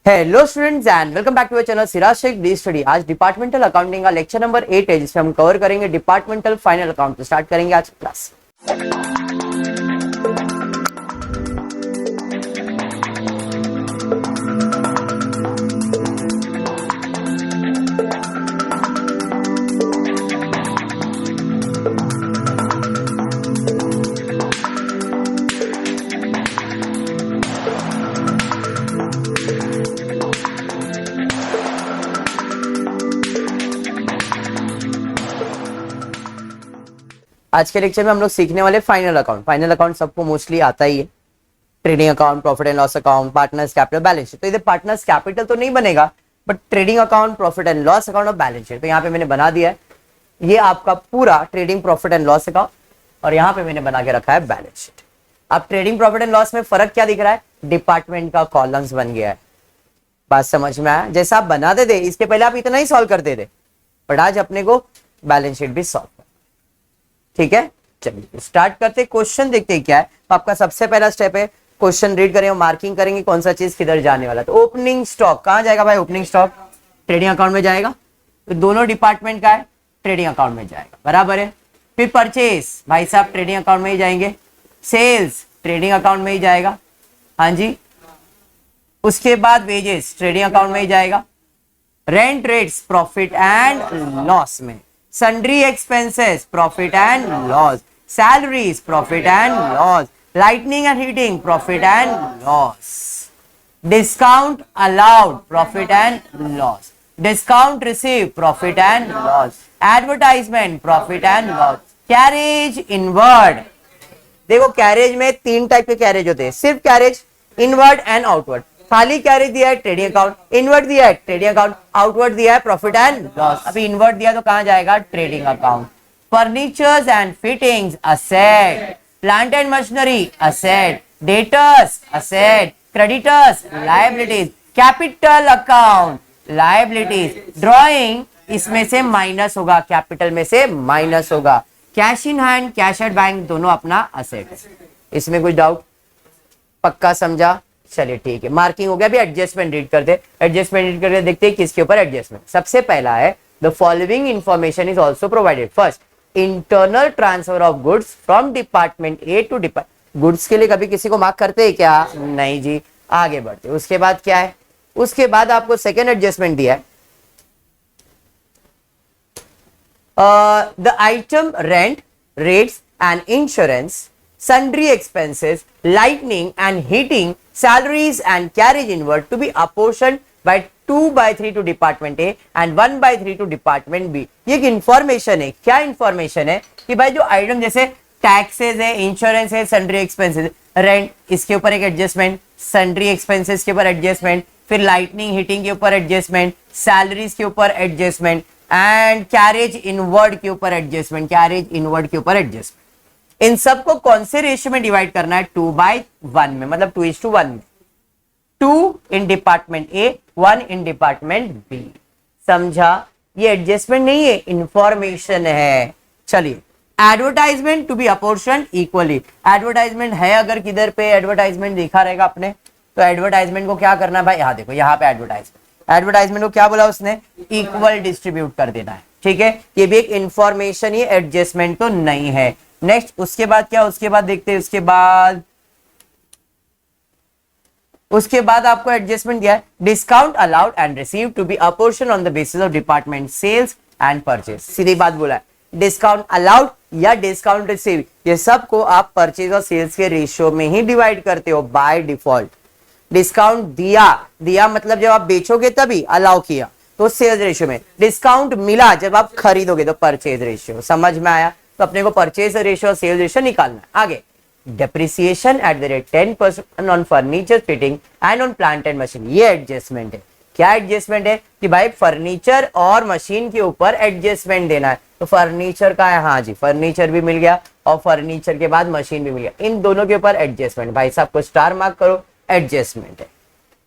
Hello students and welcome back to our channel Siraj Shaikh D study. आज departmental accounting का lecture number 8 है, जिसमें हम कवर करेंगे डिपार्टमेंटल फाइनल अकाउंट। तो स्टार्ट करेंगे आज क्लास। आज के लेक्चर में हम लोग सीखने वाले फाइनल अकाउंट। फाइनल अकाउंट सबको मोस्टली आता ही है। Trading account, profit and loss account, partners capital, balance sheet. तो इधर पार्टनर्स कैपिटल तो नहीं बनेगा, but trading account, profit and loss account और बैलेंस शीट। तो यहाँ पे मैंने बना दिया है ये आपका पूरा trading profit and loss account, और यहाँ पे मैंने बना के रखा है बैलेंस शीट। अब ट्रेडिंग प्रॉफिट एंड लॉस में फर्क क्या दिख रहा है? डिपार्टमेंट का कॉलम्स बन गया है। बात समझ में आया? जैसा आप बनाते थे इसके पहले आप इतना ही सॉल्व करते थे, बट आज अपने को बैलेंस शीट भी सॉल्व करना। ठीक है, चलिए स्टार्ट करते। क्वेश्चन देखते हैं क्या है। तो आपका सबसे पहला स्टेप है क्वेश्चन रीड करेंगे, मार्किंग करेंगे कौन सा चीज किधर जाने वाला। तो ओपनिंग स्टॉक कहां जाएगा भाई? ओपनिंग स्टॉक ट्रेडिंग अकाउंट में जाएगा। तो दोनों डिपार्टमेंट का है, ट्रेडिंग अकाउंट में जाएगा, बराबर है। फिर परचेस भाई साहब ट्रेडिंग अकाउंट में ही जाएंगे। सेल्स ट्रेडिंग अकाउंट में ही जाएगा, हाँ जी। उसके बाद वेजेस ट्रेडिंग अकाउंट में ही जाएगा। Rent rates profit and loss में। Sundry expenses profit and loss. Salaries profit and loss. Lightning and heating profit and loss. Discount allowed profit and loss. Discount receive profit and loss. Advertisement profit and loss. Carriage inward. देखो carriage में तीन type के carriage होते हैं, सिर्फ carriage, inward and outward. खाली carriage दिया है ट्रेडिंग अकाउंट, इनवर्ड दिया है ट्रेडिंग अकाउंट, आउटवर्ड दिया है प्रॉफिट एंड लॉस। अभी इनवर्ड दिया तो कहां जाएगा? Trading account. Furnitures and fittings asset. Plant and machinery asset. Debtors asset. Creditors liabilities. Capital account liabilities. Drawing इसमें से माइनस होगा, कैपिटल में से माइनस होगा। Cash in hand, cash at bank दोनों अपना असेट है। इसमें कुछ डाउट? पक्का समझा? चलिए ठीक है, मार्किंग हो गया। अभी एडजस्टमेंट रीड करते। एडजस्टमेंट रीड करके देखते हैं किसके ऊपर एडजस्टमेंट। सबसे पहला है the following information is also provided. First, internal transfer of goods from department A to department. Goods के लिए कभी किसी को मार्क करते हैं क्या? नहीं जी। आगे बढ़ते। उसके बाद क्या है? उसके बाद आपको सेकेंड एडजस्टमेंट दिया है, the item rent, rates and insurance, sundry expenses, lightning and heating, salaries and carriage inward to be apportioned by 2/3 to department A and 1/3 to department B। ये एक इंफॉर्मेशन है। क्या इंफॉर्मेशन है? कि भाई जो आइटम जैसे टैक्सेस है, इंश्योरेंस है, सन्ड्री एक्सपेंसेस, रेंट, इसके ऊपर एक एडजस्टमेंट, सन्ड्री एक्सपेंसेस के ऊपर एडजस्टमेंट, फिर लाइटनिंग हीटिंग के ऊपर एडजस्टमेंट, सैलरीज के ऊपर एडजस्टमेंट एंड कैरेज इनवर्ड के ऊपर एडजस्टमेंट, कैरेज इनवर्ड के ऊपर एडजस्टमेंट। इन सबको कौन से रेशियो में डिवाइड करना है? 2/1 में, मतलब 2:1 में। 2 in department A, 1 in department B. समझा? ये एडजस्टमेंट नहीं है, इंफॉर्मेशन है। चलिए, advertisement to be apportion equally. Advertisement है अगर किधर पे एडवर्टाइजमेंट देखा रहेगा आपने, तो एडवर्टाइजमेंट को क्या करना है भाई? यहाँ देखो, यहाँ पे एडवर्टाइजमेंट को क्या बोला उसने? इक्वल डिस्ट्रीब्यूट कर देना है। ठीक है, ये भी एक इंफॉर्मेशन, ये एडजस्टमेंट तो नहीं है। नेक्स्ट, उसके बाद क्या? उसके बाद देखते हैं। उसके बाद आपको एडजस्टमेंट दिया है, discount allowed and receive to be apportion on the basis of department sales and purchase. सीधी बात बोला है, डिस्काउंट अलाउड या डिस्काउंट रिसीव, ये सबको आप परचेज और सेल्स के रेशियो में ही डिवाइड करते हो बाय डिफॉल्ट। डिस्काउंट दिया मतलब जब आप बेचोगे तभी अलाउ किया तो सेल्स रेशियो में। डिस्काउंट मिला जब आप खरीदोगे तो परचेज रेशियो। समझ में आया? तो अपने को परचेज रेशियो और सेल्स रेशियो निकालना है। आगे, depreciation at the rate 10% on furniture fitting and on plant and machine. ये एडजस्टमेंट है। क्या एडजस्टमेंट है? कि भाई फर्नीचर और मशीन के ऊपर एडजस्टमेंट देना है। तो फर्नीचर का है, हाँ जी, फर्नीचर भी मिल गया और फर्नीचर के बाद मशीन भी मिल गया। इन दोनों के ऊपर एडजस्टमेंट। भाई साहब को स्टार मार्क करो, एडजस्टमेंट है,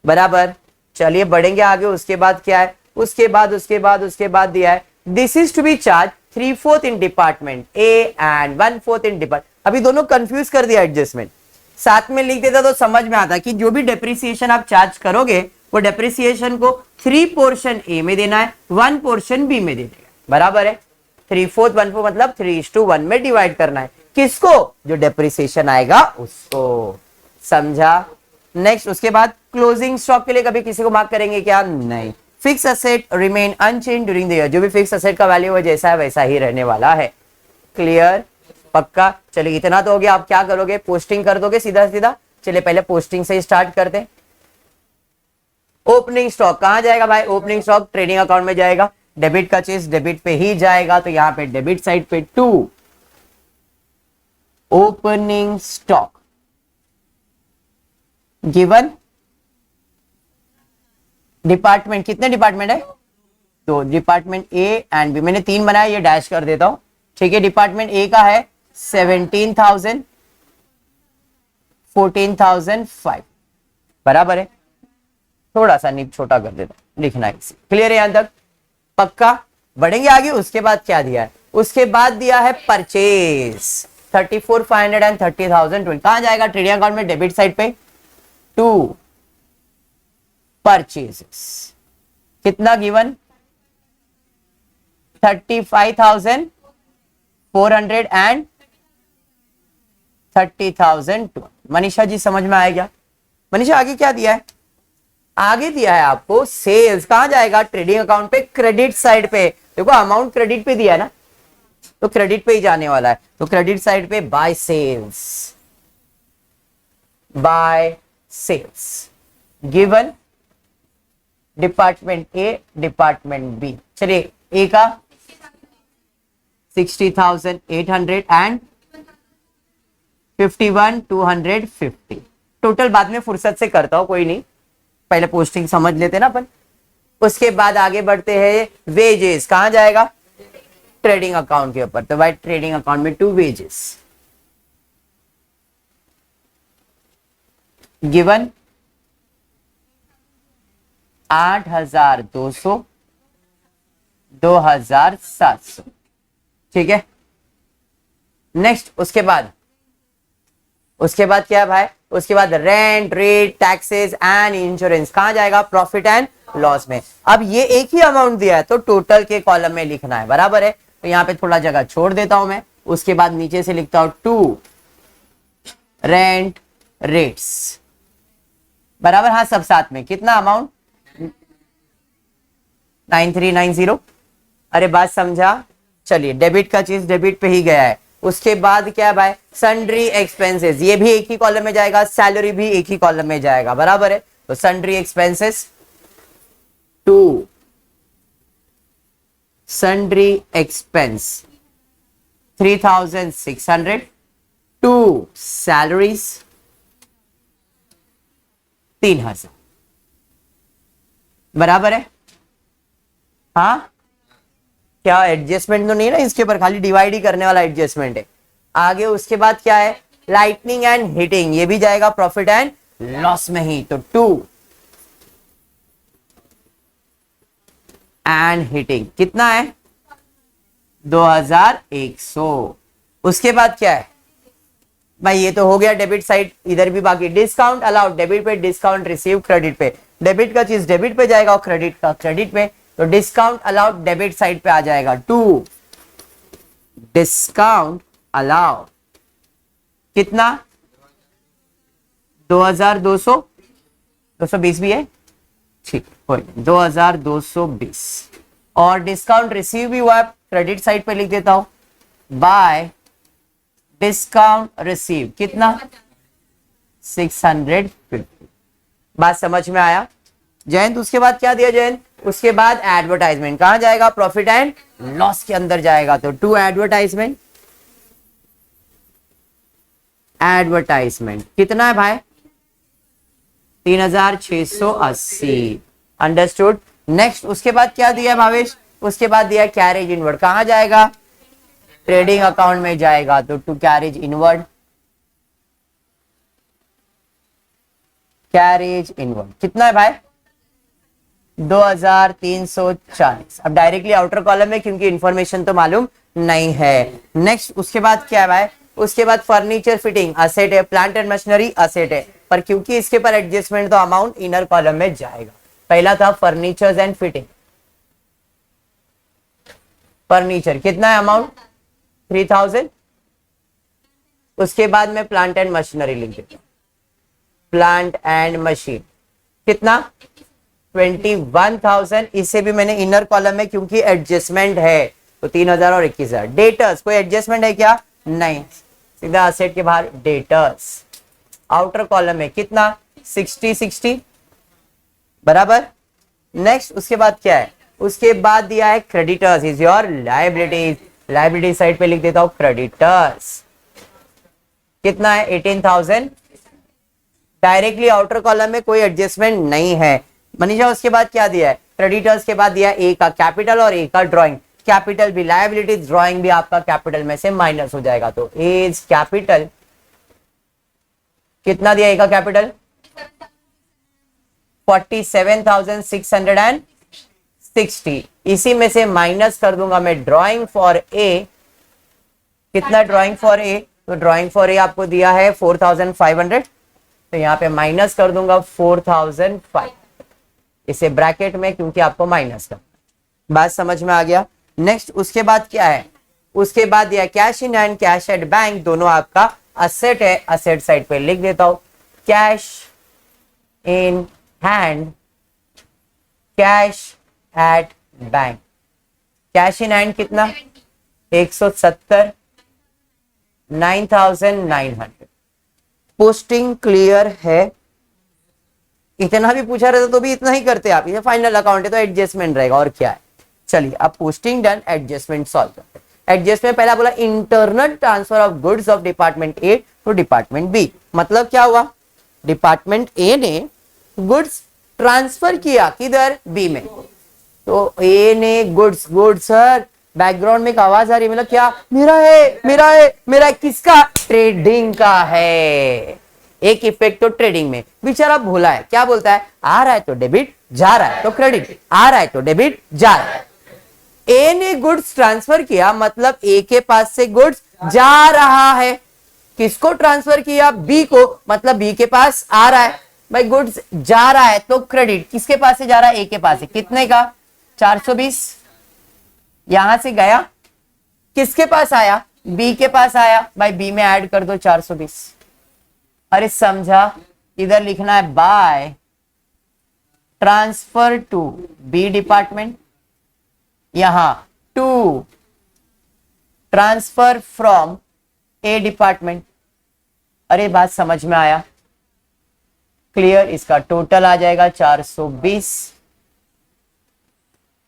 बराबर। चलिए बढ़ेंगे आगे। उसके बाद क्या है? उसके बाद दिया है, this is to be charge 3/4 in department A and 1/4 in department. अभी दोनों कंफ्यूज कर दिया एडजस्टमेंट। साथ में लिख देता तो समझ में आता कि जो भी डेप्रिसिएशन आप चार्ज करोगे वो डेप्रिसिएशन को 3 पोर्शन ए में देना है, 1 पोर्शन बी में देना है, बराबर है। 3/4 1/4 मतलब 3:1 में डिवाइड करना है, किसको? जो डेप्रिसिएशन आएगा उसको, समझा? नेक्स्ट उसके बाद क्लोजिंग स्टॉक के लिए कभी किसी को मार्क करेंगे क्या? नहीं। Fix asset remain unchange during the year, जो भी फिक्स असेट का वैल्यू है जैसा है वैसा ही रहने वाला है। क्लियर? पक्का? चलिए इतना तो हो गया। आप क्या करोगे? पोस्टिंग कर दोगे सीधा सीधा। चलिए पहले पोस्टिंग से स्टार्ट करते हैं। ओपनिंग स्टॉक कहां जाएगा भाई? ओपनिंग स्टॉक ट्रेडिंग अकाउंट में जाएगा, डेबिट का चीज डेबिट पे ही जाएगा, तो यहां पे डेबिट साइड पे 2 ओपनिंग स्टॉक गिवन डिपार्टमेंट, कितने डिपार्टमेंट है? तो डिपार्टमेंट ए एंड बी, मैंने 3 बनाया, ये डैश कर देता हूं, ठीक है। डिपार्टमेंट ए का है 17,000 14,005, बराबर है। थोड़ा सा निप छोटा कर देता हूं, लिखना है। क्लियर है यहां तक? पक्का? बढ़ेंगे आगे। उसके बाद क्या दिया है? उसके बाद दिया है परचेज 34,500 एंड 30,020, कहां जाएगा? ट्रेडिंग अकाउंट में डेबिट साइड पे 2 परचेजेस, कितना गिवन? 35,400 एंड 30,002। मनीषा जी समझ में आएगा? मनीषा आगे क्या दिया है? आगे दिया है आपको सेल्स, कहां जाएगा? ट्रेडिंग अकाउंट पे क्रेडिट साइड पे। देखो अमाउंट क्रेडिट पे दिया है ना, तो क्रेडिट पे ही जाने वाला है, तो क्रेडिट साइड पे by sales, by sales given department A department B. चलिए ए का 60,800 एंड 51,250। टोटल बाद में फुर्सत से करता हूं, कोई नहीं, पहले पोस्टिंग समझ लेते ना अपन। उसके बाद आगे बढ़ते हैं। वेजेस कहां जाएगा? ट्रेडिंग अकाउंट के ऊपर, तो भाई ट्रेडिंग अकाउंट में 2 वेजेस गिवन 8,200 2,700, ठीक है। नेक्स्ट उसके बाद क्या है भाई? उसके बाद rent, rate, taxes and insurance कहां जाएगा? प्रॉफिट एंड लॉस में। अब ये एक ही अमाउंट दिया है तो टोटल के कॉलम में लिखना है, बराबर है। तो यहां पे थोड़ा जगह छोड़ देता हूं मैं। उसके बाद नीचे से लिखता हूं 2 रेंट रेट्स, बराबर। हाँ सब साथ में, कितना अमाउंट? 9390। अरे बात समझा? चलिए डेबिट का चीज डेबिट पे ही गया है। उसके बाद क्या है भाई? सन्ड्री एक्सपेंसेस, ये भी एक ही कॉलम में जाएगा, सैलरी भी एक ही कॉलम में जाएगा, बराबर है। तो sundry expenses 2 sundry expense 3,600 2 salaries 3,000, बराबर है। हाँ क्या एडजस्टमेंट तो नहीं है ना इसके ऊपर, खाली डिवाइड ही करने वाला एडजस्टमेंट है। आगे उसके बाद क्या है? लाइटनिंग एंड हीटिंग, ये भी जाएगा प्रॉफिट एंड लॉस में ही, तो 2 एंड हीटिंग कितना है? 2,100। उसके बाद क्या है भाई? ये तो हो गया डेबिट साइड, इधर भी बाकी डिस्काउंट अलाउड, डेबिट पे डिस्काउंट रिसीव क्रेडिट पे, डेबिट का चीज डेबिट पे जाएगा और क्रेडिट का क्रेडिट पे, तो डिस्काउंट अलाउड डेबिट साइड पे आ जाएगा 2 डिस्काउंट अलाउड, कितना? 2,200 220 भी है, ठीक, 2,220। और डिस्काउंट रिसीव भी हुआ है, क्रेडिट साइड पे लिख देता हूं बाय डिस्काउंट रिसीव, कितना? 650। बात समझ में आया जयंत? उसके बाद क्या दिया जयंत? उसके बाद एडवर्टाइजमेंट कहां जाएगा? प्रॉफिट एंड लॉस के अंदर जाएगा, तो 2 एडवर्टाइजमेंट। एडवर्टाइजमेंट कितना है भाई? 3,680। अंडरस्टूड। नेक्स्ट उसके बाद क्या दिया भावेश? उसके बाद दिया कैरेज इनवर्ड, कहां जाएगा? ट्रेडिंग अकाउंट में जाएगा, तो 2 कैरेज इनवर्ड। कैरेज इनवर्ड कितना है भाई? 2,340। अब डायरेक्टली आउटर कॉलम में, क्योंकि इंफॉर्मेशन तो मालूम नहीं है। नेक्स्ट उसके बाद क्या है भाई? उसके बाद फर्नीचर फिटिंग असेट है, प्लांट एंड मशीनरी असेट है, पर क्योंकि इसके पर एडजस्टमेंट तो अमाउंट इनर कॉलम में जाएगा। पहला था फर्नीचर्स एंड फिटिंग, फर्नीचर कितना है अमाउंट 3000। उसके बाद में प्लांट एंड मशीनरी लिख देता हूं, प्लांट एंड मशीन कितना 21,000। इसे भी मैंने इनर कॉलम में क्योंकि एडजस्टमेंट है तो 3,000 और 21,000। डेटर्स कोई एडजस्टमेंट है क्या, नहीं, सीधा असेट के बाहर डेटर्स। आउटर कॉलम में कितना 60 बराबर। नेक्स्ट उसके बाद क्या है, उसके बाद दिया है creditors is your liabilities, liability side पे लिख देता हूं क्रेडिटर्स कितना है 18,000। डायरेक्टली आउटर कॉलम में कोई एडजस्टमेंट नहीं है मनीषा। उसके बाद क्या दिया है, क्रेडिटर्स के बाद दिया है ए का कैपिटल और ए का ड्राइंग। कैपिटल भी लायबिलिटीज, ड्राइंग भी आपका कैपिटल में से माइनस हो जाएगा, तो एज कैपिटल कितना दिया ए का कैपिटल 47,660। इसी में से माइनस कर दूंगा मैं ड्राइंग फॉर ए, कितना ड्राइंग फॉर ए, तो ड्राइंग फॉर ए आपको दिया है 4,500, तो यहां पे माइनस कर दूंगा 4,500 इसे ब्रैकेट में क्योंकि आपको माइनस का। बात समझ में आ गया। नेक्स्ट उसके बाद क्या है, उसके बाद दिया cash in hand, cash at bank, दोनों आपका असेट है। असेट साइड पे लिख देता हूं cash in hand, cash at bank. Cash in hand कितना 170, 9,900। पोस्टिंग क्लियर है, इतना भी पूछा रहता तो भी इतना ही करते आप, ये फाइनल अकाउंट है तो एडजस्टमेंट रहेगा और क्या है। चलिए अब पोस्टिंग डन, एडजस्टमेंट सॉल्व करते हैं। एडजस्टमेंट पहला बोला internal transfer of goods of department A to department B, मतलब क्या हुआ डिपार्टमेंट ए ने गुड्स ट्रांसफर किया किधर बी में, तो ए ने गुड्स, गुड्स सर बैकग्राउंड में एक आवाज आ रही है, मतलब क्या मेरा है मेरा है मेरा है, किसका ट्रेडिंग का है। एक इफेक्ट तो ट्रेडिंग में बेचारा भोला है, क्या बोलता है आ रहा है तो डेबिट, जा रहा है तो क्रेडिट, आ रहा है तो डेबिट, जा रहा है। ए ने गुड्स ट्रांसफर किया मतलब ए के पास से गुड्स जा रहा है, किसको ट्रांसफर किया बी को, मतलब बी के पास आ रहा है। भाई गुड्स जा रहा है तो क्रेडिट किसके पास से जा रहा है ए के पास से, कितने का 420। यहां से गया किसके पास आया बी के पास आया, भाई बी में ऐड कर दो 420। अरे समझा, इधर लिखना है by transfer to B department, यहां to transfer from A department. अरे बात समझ में आया, क्लियर। इसका टोटल आ जाएगा 420,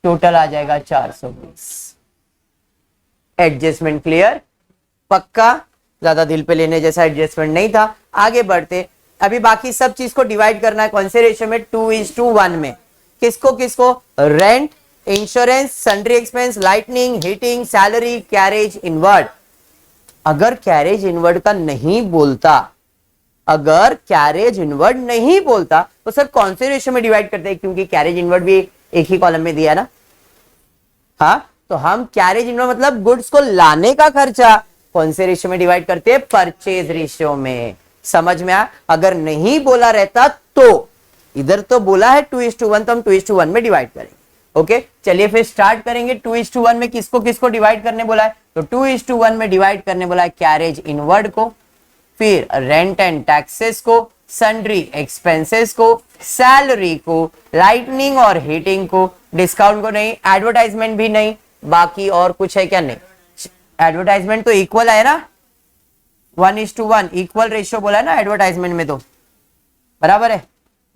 टोटल आ जाएगा 420। एडजस्टमेंट क्लियर, पक्का, ज्यादा दिल पे लेने जैसा एडजस्टमेंट नहीं था। आगे बढ़ते, अभी बाकी सब चीज को डिवाइड करना है कौन से रेशियो में 2:1 में। किसको किसको, rent, insurance, sundry expense, lightning, heating, salary, carriage inward. अगर कैरेज इनवर्ड का नहीं बोलता, अगर कैरेज इनवर्ड नहीं बोलता तो सर कौन से रेशियो में डिवाइड करते हैं, क्योंकि कैरेज इनवर्ड भी एक ही कॉलम में दिया है ना। हाँ, तो हम कैरेज इनवर्ड मतलब गुड्स को लाने का खर्चा कौन से रेशियो में डिवाइड करते हैं, परचेज रेशियो में। समझ में आया। अगर नहीं बोला रहता तो, इधर तो बोला है 2:1 तो हम 2:1 में डिवाइड करेंगे। ओके, चलिए फिर स्टार्ट करेंगे। 2:1 में किसको किसको डिवाइड करने बोला है, तो 2:1 में डिवाइड करने बोला है कैरेज इनवर्ड को, फिर रेंट एंड टैक्सेस को, सन्ड्री एक्सपेंसेस को, सैलरी को, लाइटनिंग और हीटिंग को, डिस्काउंट को नहीं, एडवर्टाइजमेंट भी नहीं, बाकी और कुछ है क्या, नहीं। एडवर्टाइजमेंट तो इक्वल है ना, 1:1 इक्वल रेशियो बोला है ना एडवर्टाइजमेंट में, तो बराबर है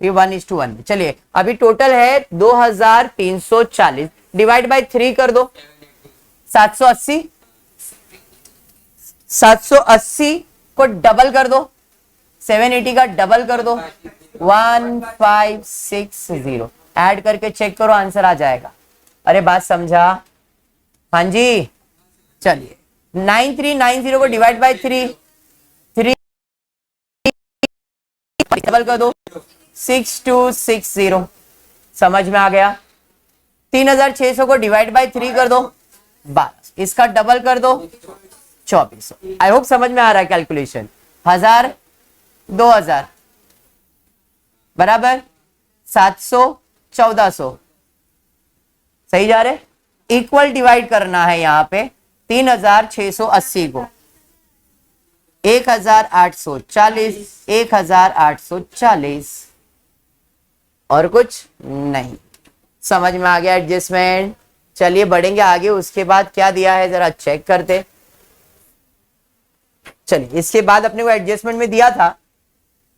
ये 1:1 में। चलिए अभी टोटल है 2340, डिवाइड बाय 3 कर दो 780, 780 को डबल कर दो, 780 का डबल कर दो 1560, ऐड करके चेक करो आंसर आ जाएगा। अरे बात समझा, हाँ जी। चलिए 9390 को डिवाइड बाय 3 डबल कर दो 6260, समझ में आ गया। 3600 को डिवाइड बाय 3 कर दो 12, इसका डबल कर दो 2400। आई होप समझ में आ रहा है कैलकुलेशन। 1000 2000 बराबर 700 1400, सही जा रहे, इक्वल डिवाइड करना है यहाँ पे 3680 को, 1840, 1840 और कुछ नहीं। समझ में आ गया एडजस्टमेंट? चलिए बढ़ेंगे आगे, उसके बाद क्या दिया है जरा चेक करते। चलिए इसके बाद अपने को एडजस्टमेंट में दिया था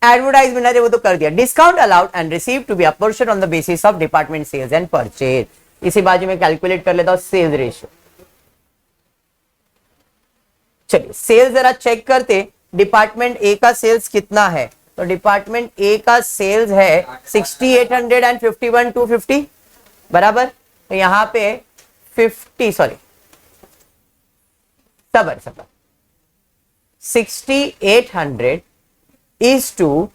एडवर्टाइजमेंट, अरे वो तो कर दिया। Discount allowed and receive to be apportion on the basis of department sales and purchase. इसी बाजू में कैलकुलेट कर लेता हूं सेल्स रेशियो। चलिए सेल्स जरा चेक करते, डिपार्टमेंट ए का सेल्स कितना है। तो डिपार्टमेंट ए का सेल्स है 6800 एंड 51,250 बराबर। तो यहां पे 50 सॉरी सबर 6800 इज टू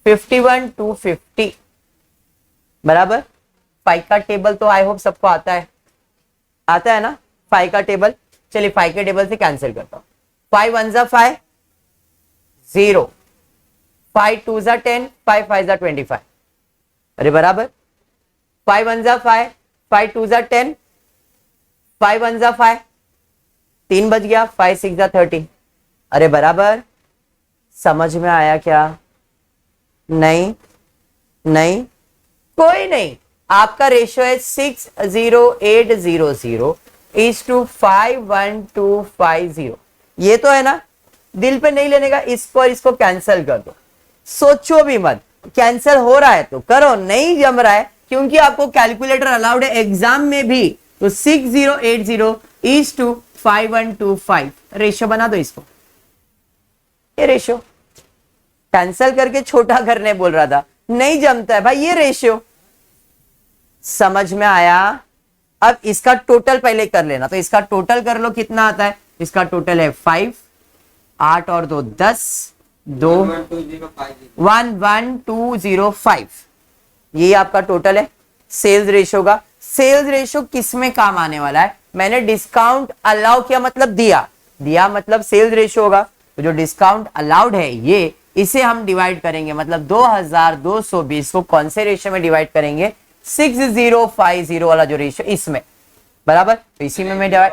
51,250 बराबर। फाइव का टेबल तो आई होप सबको आता है, आता है ना फाइव का टेबल। चलिए फाइव के टेबल से कैंसिल करता हूं। 5 1 जा 5 0, 5 2 जा 10, 5 5 जा 25, अरे बराबर। 5 1 जा 5, 5 2 जा 10, 5 1 जा 5, 3 बच गया, 5 6 जा 30, अरे बराबर। समझ में आया क्या? नहीं नहीं कोई नहीं। आपका रेशियो है 60800 इज टू 51250। ये तो है ना, दिल पे नहीं लेने का, इसको और इसको कैंसिल कर दो, सोचो भी मत। कैंसिल हो रहा है तो करो, नहीं जम रहा है क्योंकि आपको कैलकुलेटर अलाउड है एग्जाम में भी। तो 6080 इज टू 5125 रेशियो बना दो इसको। ये रेशियो कैंसिल करके छोटा करने बोल रहा था, नहीं जमता है भाई ये रेशियो। समझ में आया? अब इसका टोटल पहले कर लेना, तो इसका टोटल कर लो कितना आता है। इसका टोटल है 5, 8 और 2 10, 2 11205, ये आपका टोटल है सेल्स रेशियो का। सेल्स रेशियो किस में काम आने वाला है? मैंने डिस्काउंट अलाउ किया मतलब दिया, दिया मतलब सेल्स रेशियो होगा। तो जो डिस्काउंट अलाउड है ये, इसे हम डिवाइड करेंगे, मतलब 2220 को कौन से रेशियो में डिवाइड करेंगे? 6050 वाला जो रेशियो इसमें बराबर। तो इसी में मैं डिवाइड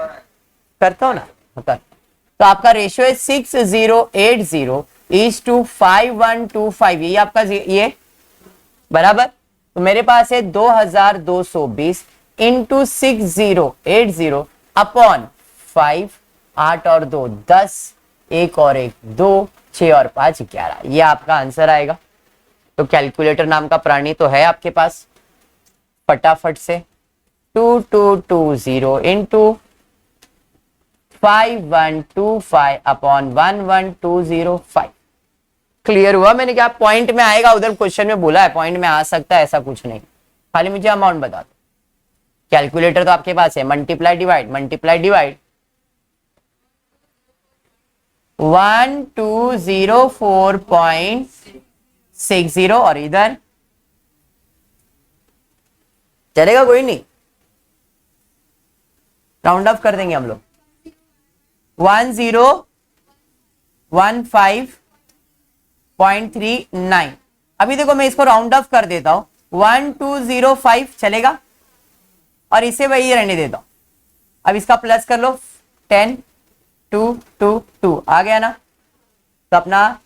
करता हूं ना, कर। तो आपका रेशियो है 6080 इज टू 5125, ये आपका ये बराबर। तो मेरे पास है 2220 इंटू 6080 अपॉन 5, 8 और 2 10, 1 और 1 2, 6 और 5 11, ये आपका आंसर आएगा। तो कैलकुलेटर नाम का प्राणी तो है आपके पास, फटाफट से 2220 इंटू 5125 अपॉन 11205। क्लियर हुआ? मैंने क्या पॉइंट में आएगा, उधर क्वेश्चन में बोला है पॉइंट में आ सकता है, ऐसा कुछ नहीं, खाली मुझे अमाउंट बता दो। कैलकुलेटर तो आपके पास है, मल्टीप्लाई डिवाइड 1204.60 और इधर चलेगा, कोई नहीं, राउंड ऑफ कर देंगे हम लोग। 1015.39। अभी देखो मैं इसको राउंड ऑफ कर देता हूं, 1205 चलेगा और इसे वही रहने देता हूं। अब इसका प्लस कर लो, 10 2 2 2 आ गया ना। तो अपना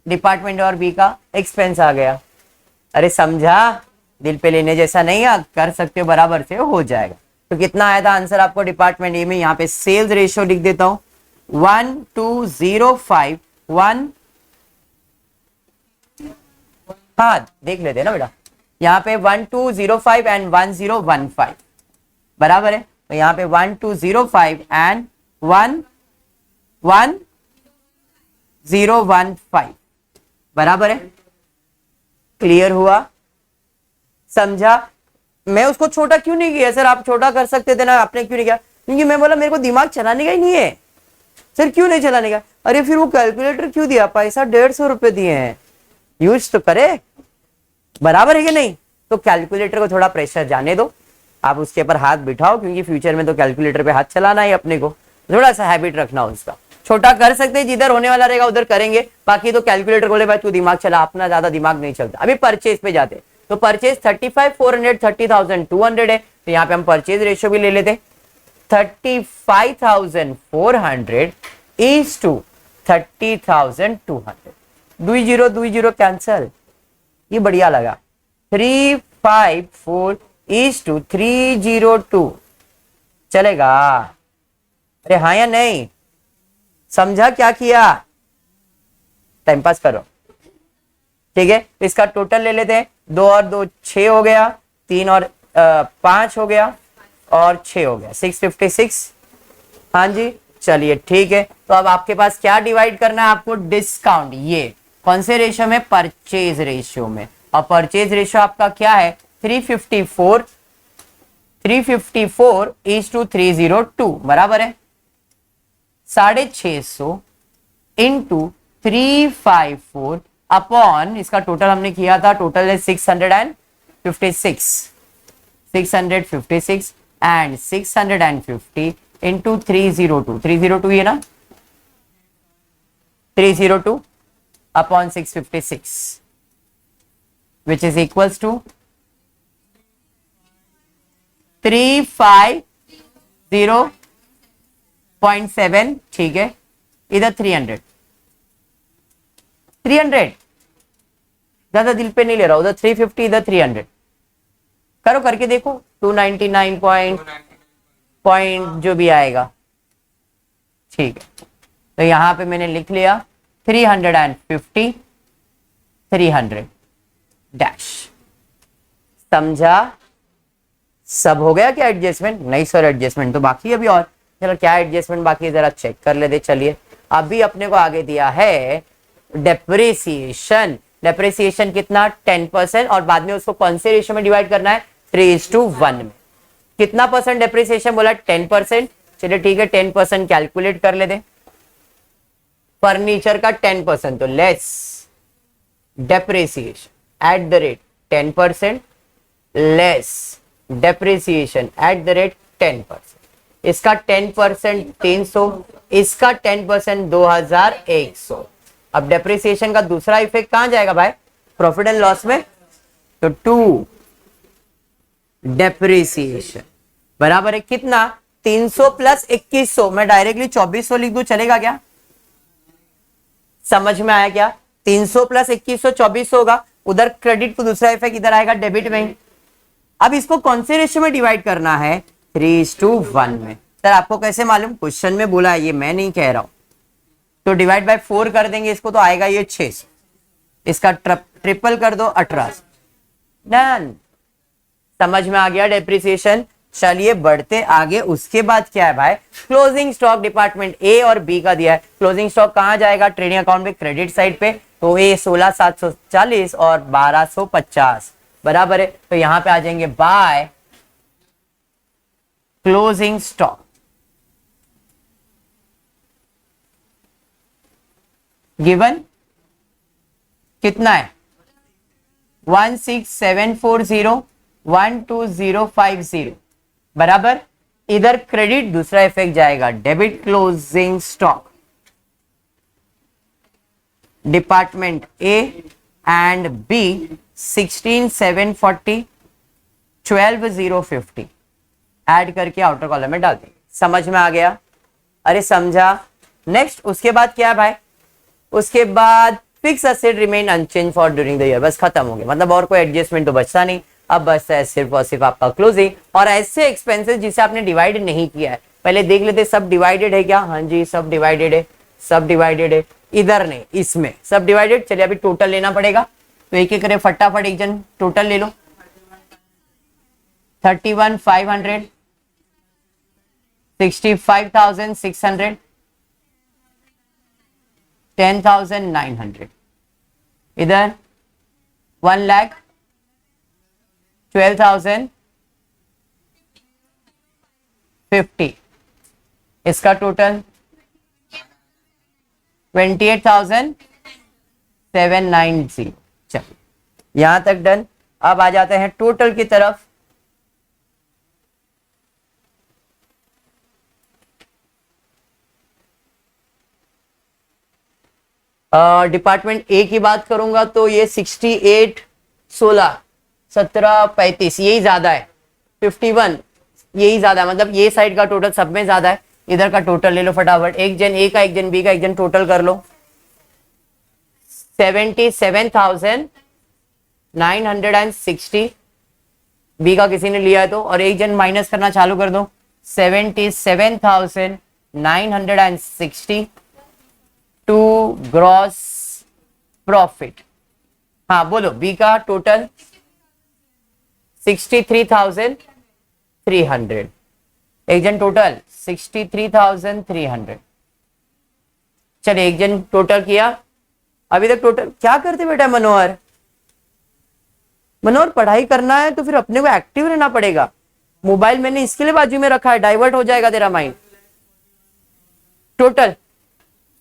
डिपार्टमेंट और बी का एक्सपेंस आ गया। अरे समझा, दिल पे लेने जैसा नहीं है, कर सकते हो, बराबर से हो जाएगा। तो कितना आया था आंसर आपको डिपार्टमेंट ए में? यहाँ पे सेल्स रेशियो लिख देता हूं 1205 1, हाँ देख लेते हैं ना बेटा, यहाँ पे 1205 एंड 1015 बराबर है। तो यहाँ पे 1205 एंड 11015 बराबर है। क्लियर हुआ? समझा? मैं उसको छोटा क्यों नहीं किया सर? आप छोटा कर सकते थे ना, आपने क्यों नहीं किया? क्योंकि मैं बोला मेरे को दिमाग चलाने का ही नहीं है। सर क्यों नहीं चलाने का? अरे फिर वो कैलकुलेटर क्यों दिया? पैसा 150 रुपए दिए हैं, यूज तो करे, बराबर है कि नहीं? तो कैलकुलेटर को थोड़ा प्रेशर जाने दो, आप उसके ऊपर हाथ बिठाओ, क्योंकि फ्यूचर में तो कैलकुलेटर पे हाथ चलाना है अपने को, थोड़ा सा हैबिट रखना उसका। छोटा कर सकते हैं, जिधर होने वाला रहेगा उधर करेंगे, बाकी तो कैलकुलेटर बोले भाई तू दिमाग चला, अपना ज्यादा दिमाग नहीं चलता। अभी परचेज पे जाते, तो परचेज 35 400 30,200 है, तो यहाँ पे हम परचेज रेशियो भी ले लेते 35,400 इज टू 30,200, 20 कैंसल, ये बढ़िया लगा। 354 इज टू 302 चलेगा? अरे हाँ या नहीं, समझा क्या किया? टाइम पास करो, ठीक है। इसका टोटल ले लेते हैं, 2 और 2 6 हो गया, 3 और 5 हो गया और 6 हो गया, 656। हाँ जी, चलिए ठीक है। तो अब आपके पास क्या डिवाइड करना है आपको? डिस्काउंट। ये कौन से रेशियो में? परचेज रेशियो में। और परचेज रेशियो आपका क्या है? 354 इज टू 302 बराबर है 650 इंटू 354 अपॉन, इसका टोटल हमने किया था, टोटल है 656 एंड 650 इंटू 302, 302 ये ना, 302 upon 656 which is equals to 350.7, ठीक है। इधर 300 ज्यादा दिल पे नहीं ले रहा, उधर 350 इधर 300 करो, करके देखो 299 पॉइंट जो भी आएगा, ठीक है। तो यहां पे मैंने लिख लिया 350 300 डैश। समझा? सब हो गया क्या एडजस्टमेंट? नहीं सर, एडजस्टमेंट तो बाकी अभी और। चलो क्या एडजस्टमेंट बाकी है जरा चेक कर लेते। चलिए अभी अपने को आगे दिया है डेप्रिसिएशन। डेप्रिसिएशन कितना? 10%, और बाद में उसको कौन से रेशियो में डिवाइड करना है? 3:1 में। कितना परसेंट डेप्रिसिएशन बोला? 10%। चलिए ठीक है, 10% कैलकुलेट कर लेते। फर्नीचर का 10%, तो less depreciation at the rate 10% less depreciation at the rate 10%। इसका 10% 300, इसका 10% 2100। अब डेप्रिसिएशन का दूसरा इफेक्ट कहां जाएगा भाई? प्रॉफिट एंड लॉस में। तो 2 डेप्रिसिएशन बराबर है कितना? 300 प्लस 2100, मैं डायरेक्टली 2400 लिख दूं, चलेगा क्या? समझ में आया क्या? 300 प्लस 2100 2400 होगा, उधर क्रेडिट को दूसरा इफेक्ट इधर आएगा डेबिट में। अब इसको कौन से रेशियो में डिवाइड करना है? 3:1 में। सर आपको कैसे मालूम? क्वेश्चन में बोला है, ये मैं नहीं कह रहा हूं। तो डिवाइड बाय 4 कर देंगे इसको, तो आएगा ये 600। इसका ट्रिपल कर दो, 1800। डन। समझ में आ गया डेप्रिसिएशन? चलिए बढ़ते आगे। उसके बाद क्या है भाई? क्लोजिंग स्टॉक डिपार्टमेंट ए और बी का दिया है। क्लोजिंग स्टॉक कहां जाएगा? ट्रेडिंग अकाउंट पे, क्रेडिट साइड पे। तो ए 16,740 और 1250 बराबर है। तो यहां पे आ जाएंगे बाय क्लोजिंग स्टॉक। गिवन कितना है? 16740 12050 बराबर। इधर क्रेडिट, दूसरा इफेक्ट जाएगा debit. Closing stock department A and B 16,740 12,050 add करके आउटर कॉलम में डाल देंगे। समझ में आ गया? अरे समझा? नेक्स्ट उसके बाद क्या है भाई? उसके बाद fix asset remain unchange for during the year. बस खत्म हो गया, मतलब और कोई एडजस्टमेंट तो बचता नहीं। अब बचता है सिर्फ और सिर्फ आपका क्लोजिंग और ऐसे एक्सपेंसेस जिसे आपने डिवाइड नहीं किया है। पहले देख लेते सब डिवाइडेड है क्या? हाँ जी सब डिवाइडेड है, सब डिवाइडेड है। इधर नहीं, इसमें सब डिवाइडेड। चलिए अभी टोटल लेना पड़ेगा, तो एक एक करे फटाफट एक जन टोटल ले लो। 31,500 65,600 10,900 इधर 1,12,050 इसका टोटल 28,790। चलिए यहां तक डन। अब आ जाते हैं टोटल की तरफ। डिपार्टमेंट ए की बात करूंगा तो ये 6816 1735 यही ज्यादा है, 51 यही ज्यादा है, मतलब ये साइड का टोटल सब में ज्यादा है। इधर का टोटल ले लो फटाफट, एक जन ए का एक जन बी का एक जन टोटल कर लो। 77,960 बी का किसी ने लिया है तो, और एक जन माइनस करना चालू कर दो। 77,960 टू ग्रॉस प्रॉफिट। हाँ बोलो, बी का टोटल 63,300, एक जन टोटल 63,300। चलिए एक जन टोटल किया। अभी तक टोटल क्या करते बेटा मनोहर? मनोहर पढ़ाई करना है तो फिर अपने को एक्टिव रहना पड़ेगा। मोबाइल मैंने इसके लिए बाजू में रखा है, डाइवर्ट हो जाएगा तेरा माइंड। टोटल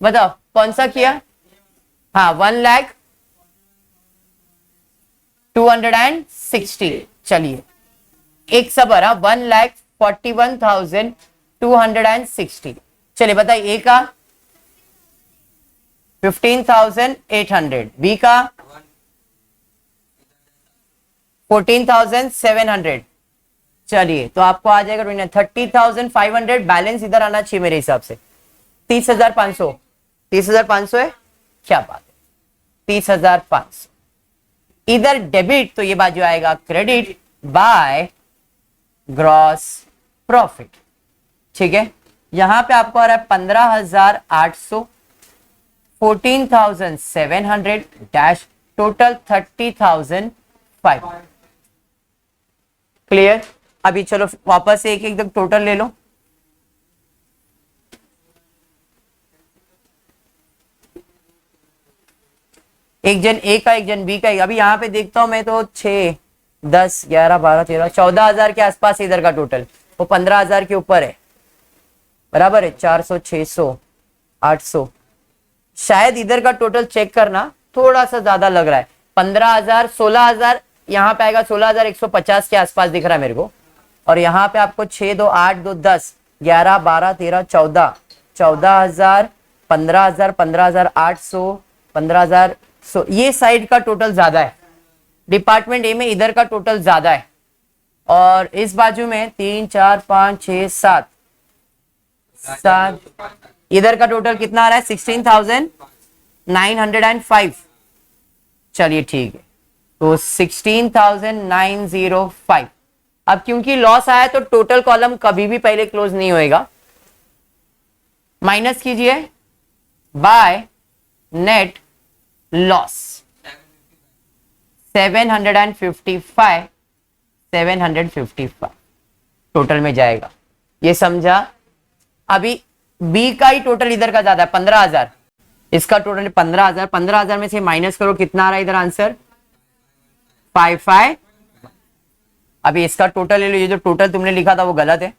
बताओ कौन सा किया? हाँ 1,02,60। चलिए एक सब 1,41,260। चलिए बताइए, ए का 15,800, बी का 14,700। चलिए तो आपको आ जाएगा 30,500। बैलेंस इधर आना चाहिए मेरे हिसाब से 30,500। 30,500 है, क्या बात है, 30,500। इधर डेबिट तो ये बाजू आएगा क्रेडिट बाय ग्रॉस प्रॉफिट। ठीक है, यहां पे आपको आ रहा है 15,800, 14,700 डैश टोटल 30,500। क्लियर? अभी चलो वापस से एक एकदम टोटल ले लो। एक जन ए का एक जन बी का। अभी यहां पे देखता हूं मैं तो 6, 10, 11, 12, 13, 14,000 के आसपास इधर का टोटल, वो 15,000 के ऊपर है, बराबर है। 400, 600, 800। शायद इधर का टोटल चेक करना, थोड़ा सा ज्यादा लग रहा है। 15,000, 16,000 यहाँ पे आएगा, 16,150 के आसपास दिख रहा है मेरे को। और यहाँ पे आपको 6, 2, 8, 2, 10, 11, 12, 13, 14, 14,000, 15,000, 15,800, 15,000। ये साइड का टोटल ज्यादा है, डिपार्टमेंट ए में इधर का टोटल ज्यादा है। और इस बाजू में 3, 4, 5, 6, 7 इधर का टोटल कितना आ रहा है? 16,905। चलिए ठीक है, तो 16,905। अब क्योंकि लॉस आया तो टोटल कॉलम कभी भी पहले क्लोज नहीं होएगा। माइनस कीजिए बाय नेट लॉस 755, 755 टोटल में जाएगा, ये समझा? अभी बी का ही टोटल इधर का ज्यादा है 15,000, इसका टोटल 15,000। 15,000 में से माइनस करो, कितना आ रहा है इधर आंसर? 55। अभी इसका टोटल ले लो, ये जो टोटल तुमने लिखा था वो गलत है,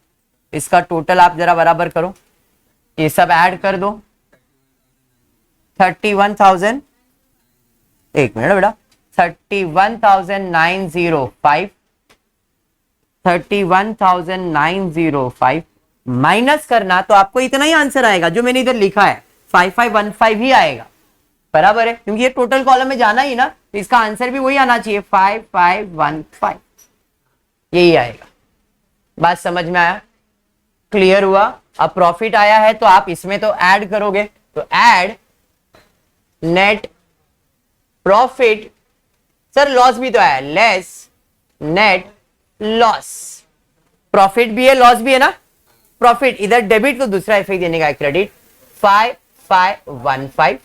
इसका टोटल आप जरा बराबर करो, ये सब ऐड कर दो। 31,000, एक मिनट बेटा, 31,905, 31,905 माइनस करना तो आपको इतना ही आंसर आएगा जो मैंने इधर लिखा है, 5515 ही आएगा, बराबर है, क्योंकि ये टोटल कॉलम में जाना ही ना, तो इसका आंसर भी वही आना चाहिए, 5515 यही आएगा। बात समझ में आया? क्लियर हुआ? अब प्रॉफिट आया है तो आप इसमें तो ऐड करोगे, तो add net profit. Sir loss भी तो आया, लेस नेट लॉस। प्रॉफिट भी है लॉस भी है ना, प्रॉफिट इधर डेबिट तो दूसरा इफेक्ट देने का है क्रेडिट, 5515।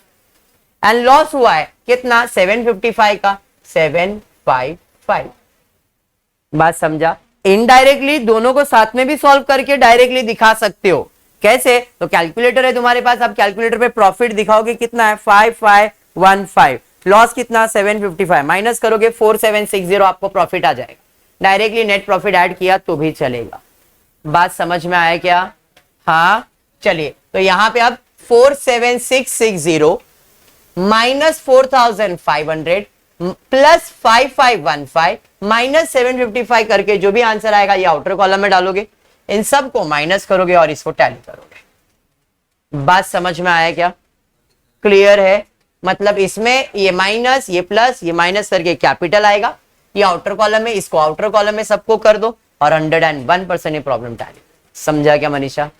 एंड लॉस हुआ है कितना? 755 का, 755। बात समझा? इनडायरेक्टली दोनों को साथ में भी सॉल्व करके डायरेक्टली दिखा सकते हो। कैसे? तो कैलकुलेटर है तुम्हारे पास, आप कैलकुलेटर पे प्रॉफिट दिखाओगे कितना है, 5515, लॉस कितना, 755, माइनस करोगे 4760, आपको प्रॉफिट आ जाएगा। डायरेक्टली नेट प्रॉफिट ऐड किया तो भी चलेगा। बात समझ में आया क्या? हाँ चलिए, तो यहां पे अब 47660 माइनस 4500 प्लस 5515 माइनस 755 करके जो भी आंसर आएगा ये आउटर कॉलम में डालोगे, इन सब को माइनस करोगे और इसको टैली करोगे। बात समझ में आया क्या? क्लियर है? मतलब इसमें ये माइनस ये प्लस ये माइनस करके कैपिटल आएगा, ये आउटर कॉलम है, इसको आउटर कॉलम में सबको कर दो और 101% ये प्रॉब्लम टैली। समझा क्या मनीषा?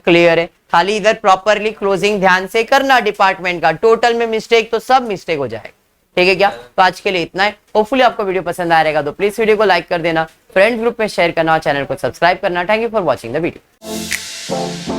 क्लियर है? खाली इधर प्रॉपरली क्लोजिंग ध्यान से करना डिपार्टमेंट का, टोटल में मिस्टेक तो सब मिस्टेक हो जाएगा। ठीक है क्या? तो आज के लिए इतना है। होपफुली आपको वीडियो पसंद आ रहेगा तो प्लीज वीडियो को लाइक कर देना, फ्रेंड ग्रुप में शेयर करना और चैनल को सब्सक्राइब करना। Thank you for watching the video.